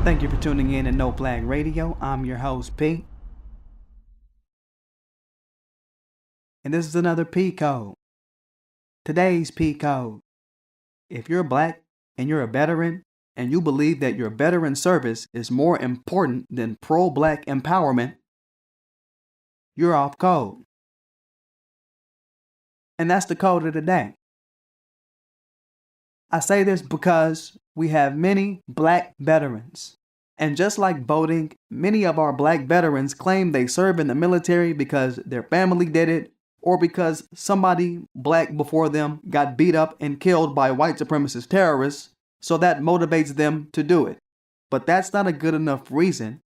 Thank you for tuning in to No Flag Radio. I'm your host, P. And this is another P code. Today's P code. If you're black and you're a veteran and you believe that your veteran service is more important than pro-black empowerment, you're off code. And that's the code of the day. I say this because we have many black veterans. And just like voting, many of our black veterans claim they serve in the military because their family did it or because somebody black before them got beat up and killed by white supremacist terrorists, so that motivates them to do it. But that's not a good enough reason,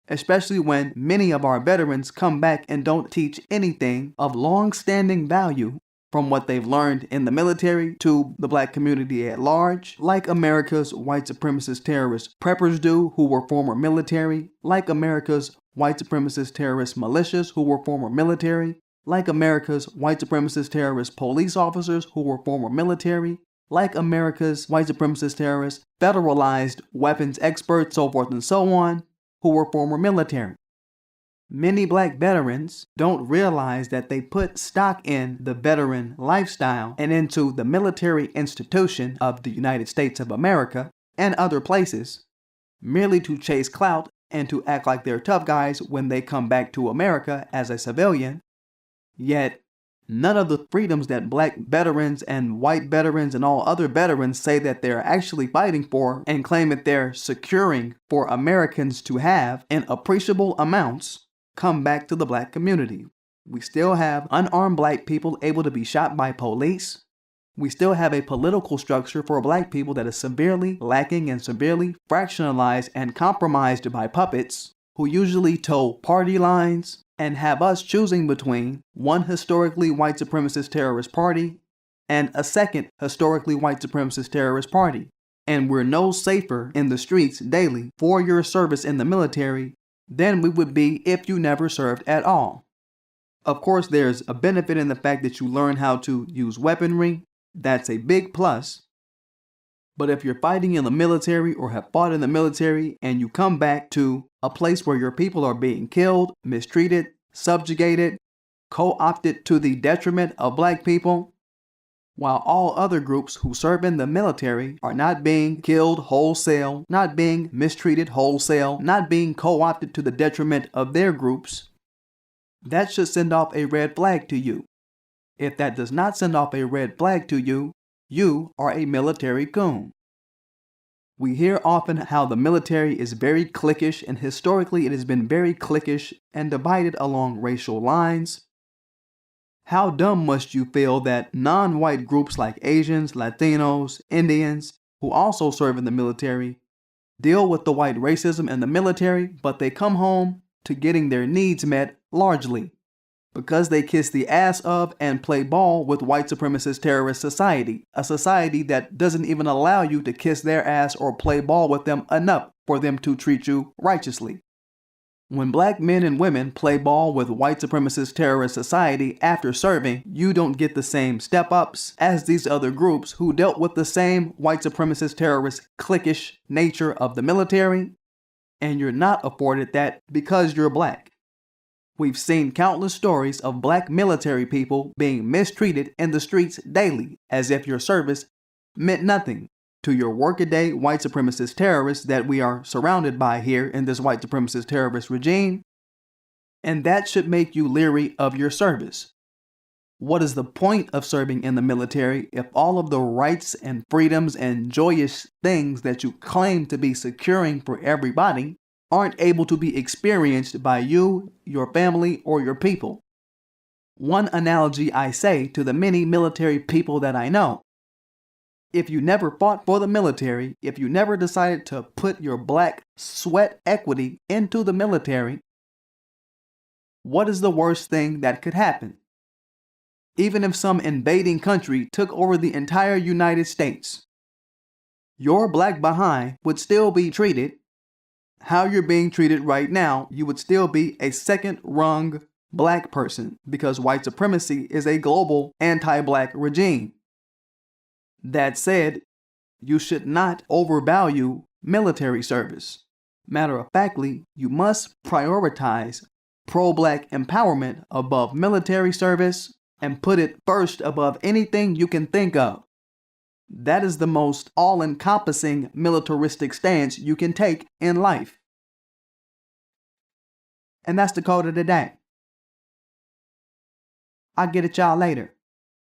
especially when many of our veterans come back and don't teach anything of long-standing value from what they've learned in the military to the black community at large, like America's white supremacist terrorist preppers do, who were former military, like America's white supremacist terrorist militias, who were former military, like America's white supremacist terrorist police officers, who were former military, like America's white supremacist terrorist federalized weapons experts, so forth and so on, who were former military. Many black veterans don't realize that they put stock in the veteran lifestyle and into the military institution of the United States of America and other places merely to chase clout and to act like they're tough guys when they come back to America as a civilian. Yet, none of the freedoms that black veterans and white veterans and all other veterans say that they're actually fighting for and claim that they're securing for Americans to have in appreciable amounts come back to the black community. We still have unarmed black people able to be shot by police. We still have a political structure for black people that is severely lacking and severely fractionalized and compromised by puppets who usually toe party lines and have us choosing between one historically white supremacist terrorist party and a second historically white supremacist terrorist party. And we're no safer in the streets daily for your service in the military than we would be if you never served at all. Of course, there's a benefit in the fact that you learn how to use weaponry. That's a big plus. But if you're fighting in the military or have fought in the military and you come back to a place where your people are being killed, mistreated, subjugated, co-opted to the detriment of black people, while all other groups who serve in the military are not being killed wholesale, not being mistreated wholesale, not being co-opted to the detriment of their groups, that should send off a red flag to you. If that does not send off a red flag to you, you are a military goon. We hear often how the military is very cliquish, and historically it has been very cliquish and divided along racial lines. How dumb must you feel that non-white groups like Asians, Latinos, Indians, who also serve in the military, deal with the white racism in the military, but they come home to getting their needs met largely because they kiss the ass of and play ball with white supremacist terrorist society, a society that doesn't even allow you to kiss their ass or play ball with them enough for them to treat you righteously. When black men and women play ball with white supremacist terrorist society after serving, you don't get the same step-ups as these other groups who dealt with the same white supremacist terrorist cliquish nature of the military, and you're not afforded that because you're black. We've seen countless stories of black military people being mistreated in the streets daily as if your service meant nothing to your workaday white supremacist terrorists that we are surrounded by here in this white supremacist terrorist regime. And that should make you leery of your service. What is the point of serving in the military if all of the rights and freedoms and joyous things that you claim to be securing for everybody aren't able to be experienced by you, your family, or your people? One analogy I say to the many military people that I know: if you never fought for the military, if you never decided to put your black sweat equity into the military, what is the worst thing that could happen? Even if some invading country took over the entire United States, your black behind would still be treated how you're being treated right now. You would still be a second-rung black person because white supremacy is a global anti-black regime. That said, you should not overvalue military service. Matter of factly, you must prioritize pro-black empowerment above military service and put it first above anything you can think of. That is the most all-encompassing militaristic stance you can take in life. And that's the code of the day. I'll get at y'all later.